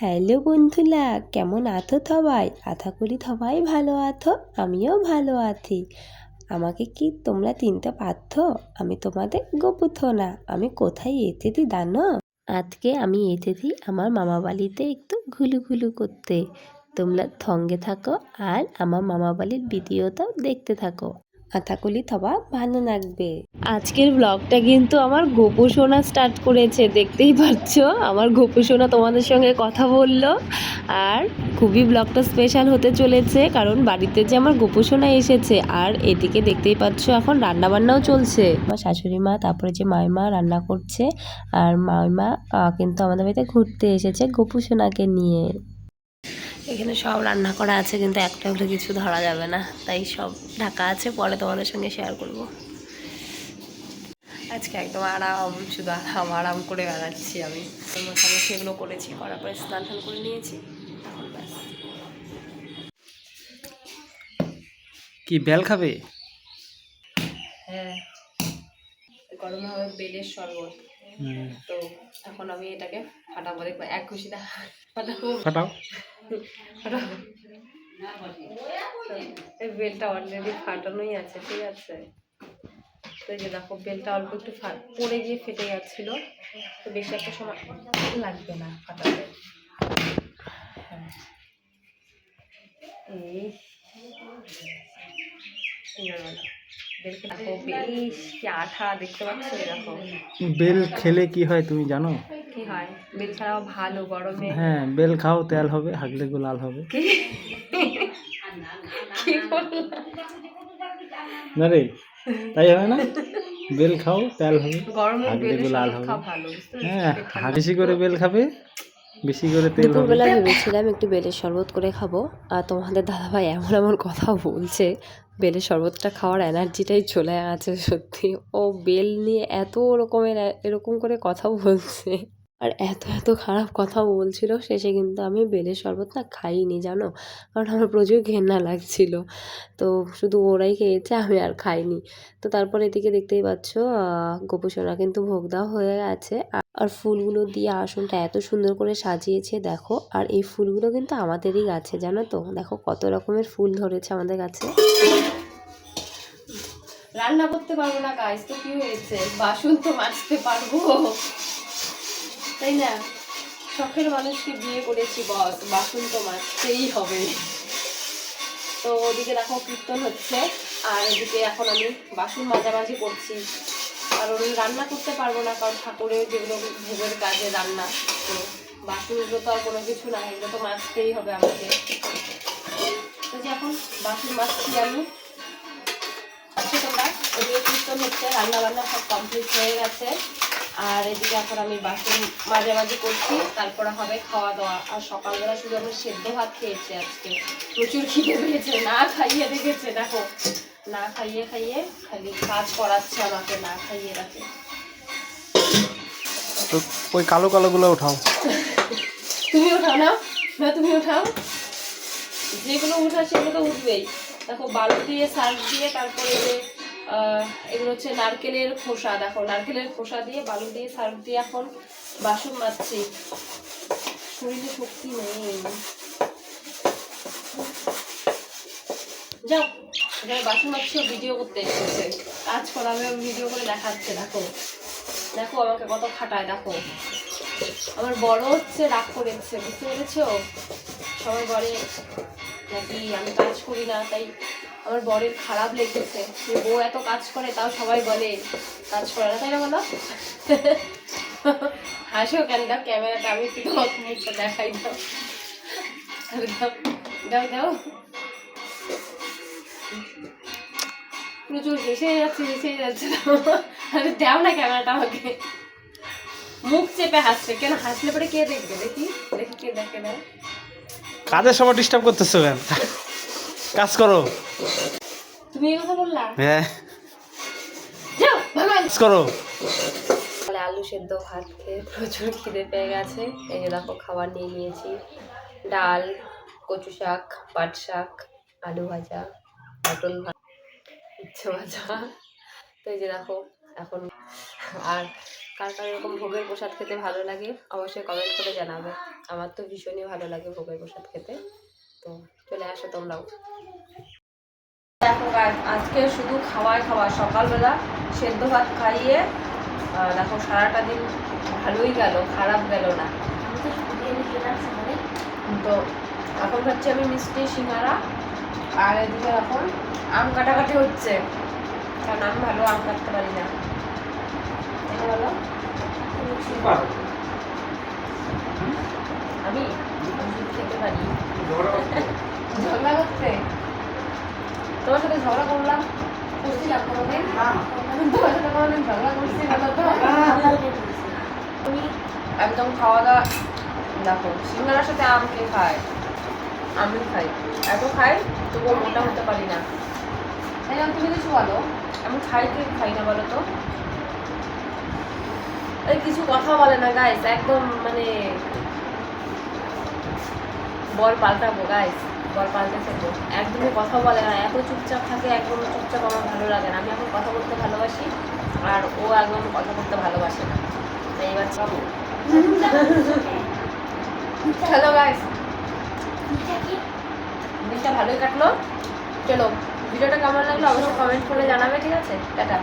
Hello বন্ধুরা, কেমন আছো সবাই? আশা করি সবাই ভালো আছো, আমিও ভালো আছি। আমাকে কি তোমরা চিনতে পারছো? আমি তোমাদের গোপুথোনা। আমি কোথায় এসেছি জানো? আজকে আমি এসেছি আমার মামা বাড়িতে একটু ঘুলু করতে। তোমরা সঙ্গে থাকো আর আমার মামা বাড়ির ভিডিওটাও দেখতে থাকো। আশা করি সবার ভালো লাগবে। আজকের ব্লগটা কিন্তু আমার গোপু সোনা স্টার্ট করেছে, দেখতেই পাচ্ছ আমার গোপু সোনা তোমাদের সঙ্গে কথা বললো। আর খুবই ব্লগটা স্পেশাল হতে চলেছে, কারণ বাড়িতে যে আমার গোপু সোনা এসেছে। আর এদিকে দেখতেই পাচ্ছ এখন রান্না বান্নাও চলছে। আমার শাশুড়ি মা, তারপরে যে মাইমা রান্না করছে। আর মাইমা কিন্তু আমাদের বাড়িতে ঘুরতে এসেছে গোপু সোনাকে নিয়ে। এখানে সব রান্না করা আছে, কিন্তু একটা হলে কিছু ধরা যাবে না, তাই সব ঢাকা আছে, পরে তোমাদের সঙ্গে শেয়ার করব। আজকে একদম আরাম, শুধু আরাম করে বেড়াচ্ছি আমি। মশালা সেগুলো করেছি, করার পরে স্নান টান করে নিয়েছি। এখন ব্যাস। কি বেল খাবে? হ্যাঁ, গরমে হবে বেলের শরবত। তো এখন আমি এটাকে ফাটাবো, দেখবো এক খুশিটা ফাটাবো। ফাটাও। ফাটাবো। এই বেলটা অলরেডি ফাটানোই আছে, ঠিক আছে। তো এই যে দেখো বেলটা অল্প একটু পড়ে গিয়ে ফেটে যাচ্ছিল, তো বেশি একটা সময় লাগবে না ফাটাতে। হ্যাঁ, এই দেখো বেশ কি আঠা, দেখতে পাচ্ছ? দেখো বেল খেলে কি হয় তুমি জানো? কি হয়? বেল ছাড়াও ভালো গরমে। হ্যাঁ, বেল খাও, তেল হবে, হাগলে লাল হবে। কি কি বললা? না রে, তাই হবে না? বেল খাও, তেল হবে, গরমে হাগলে বেলের লাল শরবত হবে। খাওয়া ভালো, বুঝতে হ্যাঁ, পেরেছো? বেশি করে বেল খাবে, বেশি করে তেল হবে। দুপুরবেলা ভেবেছিলাম একটু বেলের শরবত করে খাবো, আর তোমাদের দাদাভাই এমন এমন কথা বলছে, বেলের শরবতটা খাওয়ার এনার্জিটাই চলে গেছে সত্যি। ও বেল নিয়ে এত রকমের এরকম করে কথা বলছে, আর এত খারাপ কথা বলছিল। শেষে কিন্তু আমি বেলের শরবত না খাইনি জানো, কারণ আমার প্রচুর ঘেন্না লাগছিল। তো শুধু ওরাই খেয়েছে, আমি আর খাইনি। তো তারপর এদিকে দেখতেই পাচ্ছ গোপু সোনা কিন্তু ভোগ দেওয়া হয়ে গেছে। আর ফুলগুলো দিয়ে আসনটা এত সুন্দর করে সাজিয়েছে দেখো। আর এই ফুলগুলো কিন্তু আমাদেরই গাছে, জানো তো। দেখো কত রকমের ফুল ধরেছে আমাদের গাছে। রান্না করতে পারবো না গাইস, তো কি হয়েছে, বাসন তো মাজতে পারবো, তাই না? শখের মানুষকে বিয়ে করেছি বস, বাসন তো মাজতেই হবে। তো ওদিকে দেখো কীর্তন হচ্ছে, আর এদিকে এখন আমি বাসন মাজামাজি করছি। কারণ রান্না করতে পারবো না, কারণ ঠাকুরের যেগুলো ভোগের কাজে রান্না, তো বাসনগুলো তো আর কোনো কিছু না, এগুলো তো মাজতেই হবে আমাকে। তো যে এখন বাসন মাজছি আমি। তোমরা ওদিকে কীর্তন হচ্ছে, রান্না বান্না সব কমপ্লিট হয়ে গেছে। আর এদিকে এখন আমি বাসন মাঝামাঝি করছি, তারপরে হবে খাওয়া দাওয়া। আর সকালবেলা শুধু আমি সেদ্ধ ভাত খেয়েছি, আজকে প্রচুর খিদে পেয়েছে, না খাইয়ে রেখেছে দেখো, না খাইয়ে খালি কাজ করাচ্ছে আমাকে, না খাইয়ে রাখে। তো ওই কালো কালো গুলো উঠাও। তুমি উঠাও না, তুমি উঠাও, যেগুলো উঠা সেগুলো তো উঠবেই। দেখো বালু দিয়ে সার্ফ দিয়ে, তারপরে যে এগুলো হচ্ছে নারকেলের খোসা, দেখো নারকেলের খোসা দিয়ে বালু দিয়ে সার্ফ দিয়ে এখন বাসন মাজছি। শরীরে শক্তি নেই। যাও, এখানে বাসন মাজছি, ভিডিও করতে এসেছে, কাজ করাবে, ভিডিও করে দেখাচ্ছে। দেখো দেখো আমাকে কত খাটায়, দেখো আমার বড় হচ্ছে, রাগ করেছে, বুঝতে পেরেছো? সবাই বলে নাকি আমি কাজ করি না, তাই আমার বরের খারাপ লেগেছে যে বউ এত কাজ করে, তাও সবাই বলে কাজ করে না, তাই না বলো? হাসো কেন? দাও ক্যামেরাটা, আমি একটু মুখটা দেখাই, দাও দাও দাও। প্রচুর হেসে যাচ্ছে। আরে দাও না ক্যামেরাটা আমাকে। মুখ চেপে হাসছে কেন? হাসলে পরে কে দেখবে? দেখি দেখি কে দেখে। দাও, কাজের সময় ডিস্টার্ব করতেছো কেন? কাজ করো। তুমি এই কথা বললা? হ্যাঁ, যাও ভগবান, কাজ করো। আলু সেদ্ধ ভাত খেয়ে প্রচুর খিদে পেয়ে গেছে। এই যে দেখো খাবার নিয়ে নিয়েছি, ডাল, কচু শাক, পাট শাক, আলু ভাজা, পটল ভাজা, উচ্ছে ভাজা। তো এই যে দেখো এখন, আর কার কার এরকম ভোগের প্রসাদ খেতে ভালো লাগে অবশ্যই কমেন্ট করে জানাবে। আমার তো ভীষণই ভালো লাগে ভোগের প্রসাদ খেতে। তো চলে আসো তোমরাও। দেখো গাইস, আজকে শুধু খাওয়াই খাওয়া। সকালবেলা সেদ্ধ ভাত খাইয়ে দেখো সারাটা দিন ভালোই গেল, খারাপ গেল না। তো এখন খাচ্ছি আমি মিষ্টি সিঙ্গারা, আর এদিকে এখন আম কাটাকাটি হচ্ছে, কারণ আমি ভালো আম কাটতে পারি না। এটা বলো আমি খেতে পারি। ঝগড়া করতে তোমার সাথে ঝগড়া করলাম, করছিলাম কোনোদিন? তোমার সাথে কোনোদিন ঝগড়া করছি বলো তো? তুমি একদম খাওয়া দাওয়া দেখো, সিঙ্গারার সাথে আম কে খায়? আমি খাই, এত খাই তবুও মোটা হতে পারি না। তাই না? তুমি কিছু বলো, আমি খাই কি খাই না বলো তো? এই কিছু কথা বলে না গাইস, একদম মানে বল পাল্টাবো গাইস, বল পাল্টাতে তো একদমই কথা বলে না, এত চুপচাপ থাকে, একদম চুপচাপ আমার ভালো লাগে না। আমি এখন কথা বলতে ভালোবাসি, আর ও একদম কথা বলতে ভালোবাসে না। এইবার চাবো হ্যালো গাইস, দিনটা ভালোই কাটলো। চলো, ভিডিওটা কেমন লাগলো অবশ্যই কমেন্ট করে জানাবে, ঠিক আছে? টাটা।